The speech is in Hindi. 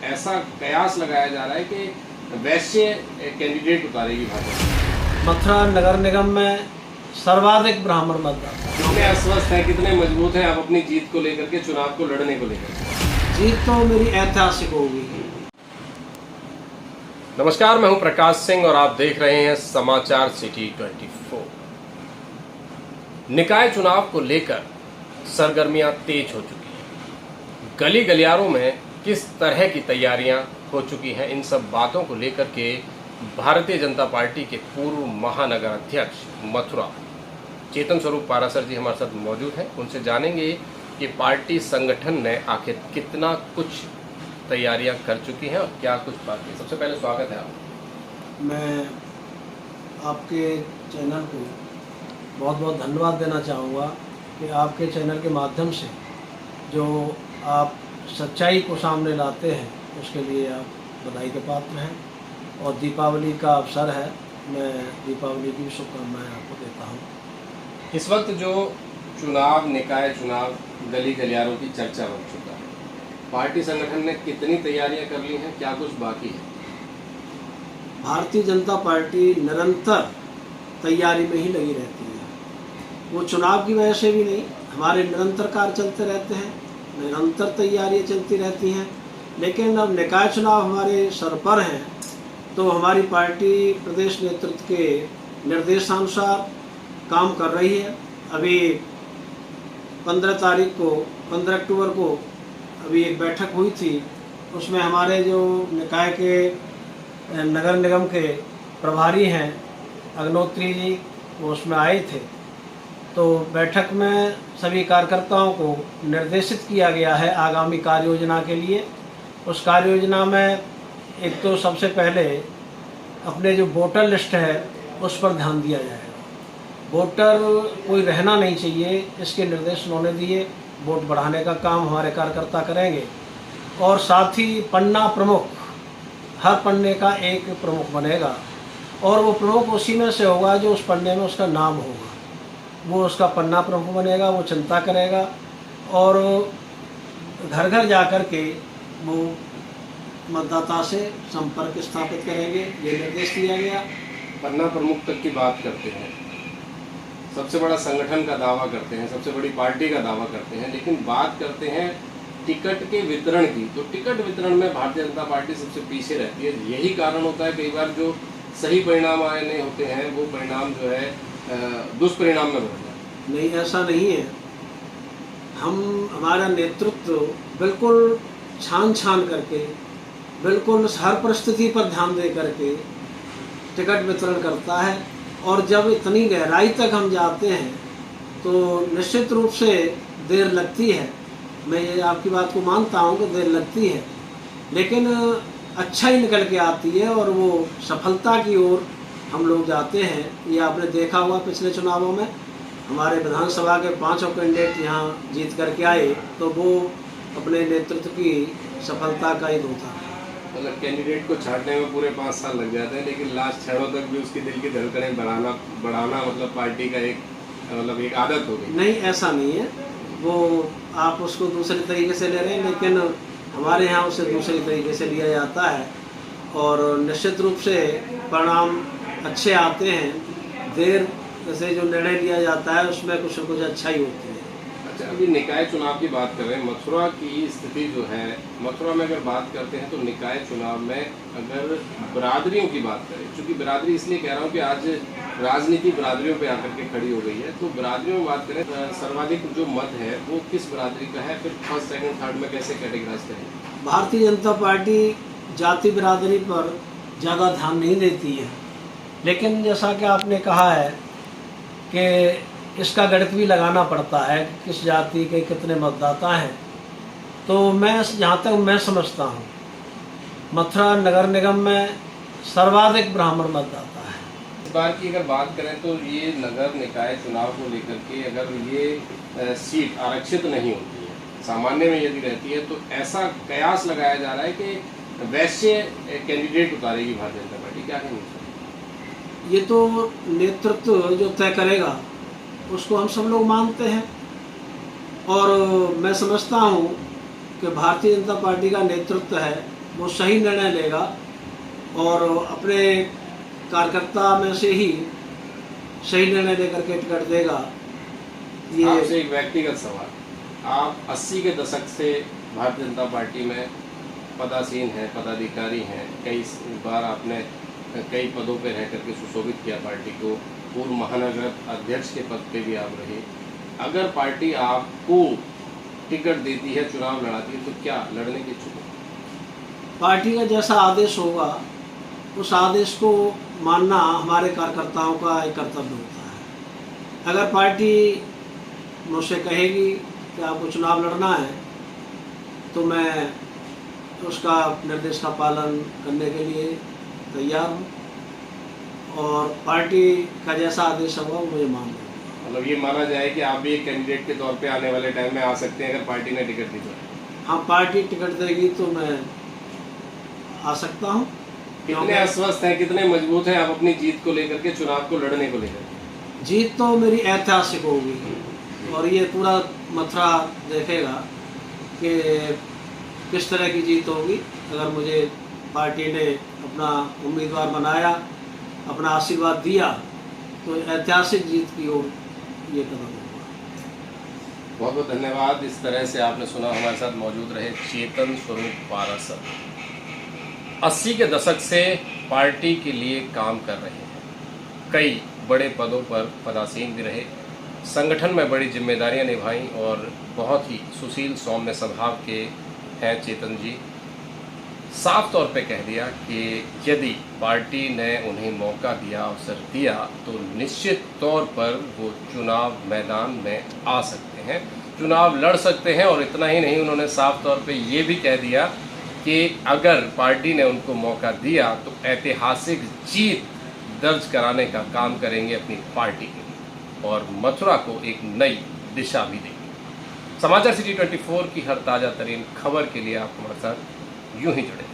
ऐसा कयास लगाया जा रहा है कि वैश्य कैंडिडेट उतारेगी भाजपा। मथुरा नगर निगम में सर्वाधिक ब्राह्मण मतदाता। कितने अस्वस्थ हैं, कितने मजबूत हैं आप अपनी जीत को लेकर के, चुनाव को लड़ने को लेकर? जीत तो मेरी ऐतिहासिक होगी। नमस्कार, मैं हूं प्रकाश सिंह और आप देख रहे हैं समाचार सिटी 24। निकाय चुनाव को लेकर सरगर्मियां तेज हो चुकी हैं। गली गलियारों में किस तरह की तैयारियां हो चुकी हैं, इन सब बातों को लेकर के भारतीय जनता पार्टी के पूर्व महानगर अध्यक्ष मथुरा चेतन स्वरूप पारासर जी हमारे साथ मौजूद हैं। उनसे जानेंगे कि पार्टी संगठन ने आखिर कितना कुछ तैयारियां कर चुकी हैं और क्या कुछ बाकी है। सबसे पहले स्वागत है आप। मैं आपके चैनल को बहुत बहुत धन्यवाद देना चाहूँगा कि आपके चैनल के माध्यम से जो आप सच्चाई को सामने लाते हैं उसके लिए आप बधाई के पात्र हैं। और दीपावली का अवसर है, मैं दीपावली की शुभकामनाएं आपको देता हूँ। इस वक्त जो चुनाव, निकाय चुनाव, गली गलियारों की चर्चा बन चुका है, पार्टी संगठन ने कितनी तैयारियां कर ली हैं, क्या कुछ बाकी है? भारतीय जनता पार्टी निरंतर तैयारी में ही लगी रहती है। वो चुनाव की वजह से भी नहीं, हमारे निरंतर कार्य चलते रहते हैं, निरंतर तैयारियां चलती रहती हैं। लेकिन अब निकाय चुनाव हमारे सर पर हैं तो हमारी पार्टी प्रदेश नेतृत्व के निर्देशानुसार काम कर रही है। अभी 15 अक्टूबर को अभी एक बैठक हुई थी, उसमें हमारे जो निकाय के नगर निगम के प्रभारी हैं अग्नोत्री जी, वो उसमें आए थे। तो बैठक में सभी कार्यकर्ताओं को निर्देशित किया गया है आगामी कार्य योजना के लिए। उस कार्य योजना में एक तो सबसे पहले अपने जो वोटर लिस्ट है उस पर ध्यान दिया जाएगा। वोटर कोई रहना नहीं चाहिए, इसके निर्देश उन्होंने दिए। वोट बढ़ाने का काम हमारे कार्यकर्ता करेंगे और साथ ही पन्ना प्रमुख, हर पन्ने का एक प्रमुख बनेगा और वो प्रमुख उसी में से होगा जो उस पन्ने में उसका नाम होगा, वो उसका पन्ना प्रमुख बनेगा। वो चिंता करेगा और घर घर जा कर के वो मतदाता से संपर्क स्थापित करेंगे, ये निर्देश दिया गया। पन्ना प्रमुख तक की बात करते हैं, सबसे बड़ा संगठन का दावा करते हैं, सबसे बड़ी पार्टी का दावा करते हैं, लेकिन बात करते हैं टिकट के वितरण की, तो टिकट वितरण में भारतीय जनता पार्टी सबसे पीछे रहती है। यही कारण होता है कई बार जो सही परिणाम आने होते हैं वो परिणाम जो है दुष्परिणाम में बदल जाता है। नहीं, ऐसा नहीं है। हमारा नेतृत्व बिल्कुल छान करके, बिल्कुल हर परिस्थिति पर ध्यान दे करके टिकट वितरण करता है। और जब इतनी गहराई तक हम जाते हैं तो निश्चित रूप से देर लगती है। मैं ये आपकी बात को मानता हूँ कि देर लगती है, लेकिन अच्छा ही निकल के आती है और वो सफलता की ओर हम लोग जाते हैं। ये आपने देखा हुआ पिछले चुनावों में हमारे विधानसभा के 5 कैंडिडेट यहाँ जीत करके आए, तो वो अपने नेतृत्व की सफलता का ही होता है। मतलब कैंडिडेट को छांटने में पूरे 5 साल लग जाते हैं, लेकिन लास्ट क्षणों तक भी उसकी दिल की धड़कनें बढ़ाना मतलब पार्टी का एक आदत हो गई। नहीं, ऐसा नहीं है। वो आप उसको दूसरे तरीके से ले रहे हैं, लेकिन हमारे यहाँ उसे दूसरे तरीके से लिया जाता है और निश्चित रूप से परिणाम अच्छे आते हैं। देर से जो निर्णय लिया जाता है उसमें कुछ न कुछ अच्छा ही होती है। अच्छा, अभी निकाय चुनाव की बात कर रहे हैं, मथुरा की स्थिति जो है, मथुरा में अगर बात करते हैं तो निकाय चुनाव में अगर बिरादरियों की बात करें, क्योंकि बिरादरी इसलिए कह रहा हूँ कि आज राजनीति बिरादरियों पे आकर के खड़ी हो गई है, तो बिरादरियों में बात करें सर्वाधिक जो मत है वो किस बिरादरी का है, फिर फर्स्ट सेकंड थर्ड में कैसे कैटेगराइज करें? भारतीय जनता पार्टी जाति बिरादरी पर ज़्यादा ध्यान नहीं देती है, लेकिन जैसा कि आपने कहा है कि इसका गणित भी लगाना पड़ता है कि किस जाति के कितने मतदाता हैं। तो मैं जहाँ तक मैं समझता हूँ मथुरा नगर निगम में सर्वाधिक ब्राह्मण मतदाता है। इस बार की अगर बात करें तो ये नगर निकाय चुनाव को लेकर के अगर ये सीट आरक्षित नहीं होती है, सामान्य में यदि रहती है, तो ऐसा कयास लगाया जा रहा है कि वैश्य कैंडिडेट उतारेगी भारतीय जनता पार्टी। क्या कहेंगे? ये तो नेतृत्व जो तय करेगा उसको हम सब लोग मानते हैं और मैं समझता हूँ कि भारतीय जनता पार्टी का नेतृत्व है वो सही निर्णय लेगा और अपने कार्यकर्ता में से ही सही निर्णय लेकर के टिकट देगा। आपसे एक व्यक्तिगत सवाल, आप 80 के दशक से भारतीय जनता पार्टी में पदासीन हैं, पदाधिकारी हैं, कई बार आपने कई पदों पर रह करके सुशोभित किया पार्टी को, पूर्व महानगर अध्यक्ष के पद पे भी आप रहे। अगर पार्टी आपको टिकट देती है, चुनाव लड़ाती है, तो क्या लड़ने के इच्छुक? पार्टी का जैसा आदेश होगा उस आदेश को मानना हमारे कार्यकर्ताओं का एक कर्तव्य होता है। अगर पार्टी मुझसे कहेगी कि आपको चुनाव लड़ना है तो मैं उसका निर्देश का पालन करने के लिए तैयार हूँ और पार्टी का जैसा आदेश होगा वो मुझे मान लेंगे। मतलब ये माना जाए कि आप भी एक कैंडिडेट के तौर पे आने वाले टाइम में आ सकते हैं अगर पार्टी ने टिकट दी तो? हाँ, पार्टी टिकट देगी तो मैं आ सकता हूँ। कितने आश्वस्त हैं, कितने मजबूत हैं आप अपनी जीत को लेकर के, चुनाव को लड़ने को लेकर? जीत तो मेरी ऐतिहासिक होगी और ये पूरा मथुरा देखेगा कि किस तरह की जीत होगी। अगर मुझे पार्टी ने अपना उम्मीदवार बनाया, अपना आशीर्वाद दिया, तो ऐतिहासिक जीत की ओर ये कदम होगा। बहुत बहुत धन्यवाद। इस तरह से आपने सुना, हमारे साथ मौजूद रहे चेतन स्वरूप पारासर। 80 के दशक से पार्टी के लिए काम कर रहे हैं, कई बड़े पदों पर पदासीन भी रहे, संगठन में बड़ी जिम्मेदारियां निभाई और बहुत ही सुशील सौम्य स्वभाव के हैं चेतन जी। साफ तौर पे कह दिया कि यदि पार्टी ने उन्हें मौका दिया, अवसर दिया, तो निश्चित तौर पर वो चुनाव मैदान में आ सकते हैं, चुनाव लड़ सकते हैं। और इतना ही नहीं, उन्होंने साफ तौर पे ये भी कह दिया कि अगर पार्टी ने उनको मौका दिया तो ऐतिहासिक जीत दर्ज कराने का काम करेंगे अपनी पार्टी के लिए और मथुरा को एक नई दिशा भी देंगे। समाचार सिटी 24 की हर ताज़ा तरीन खबर के लिए आप हमारे साथ यूं ही जुड़े।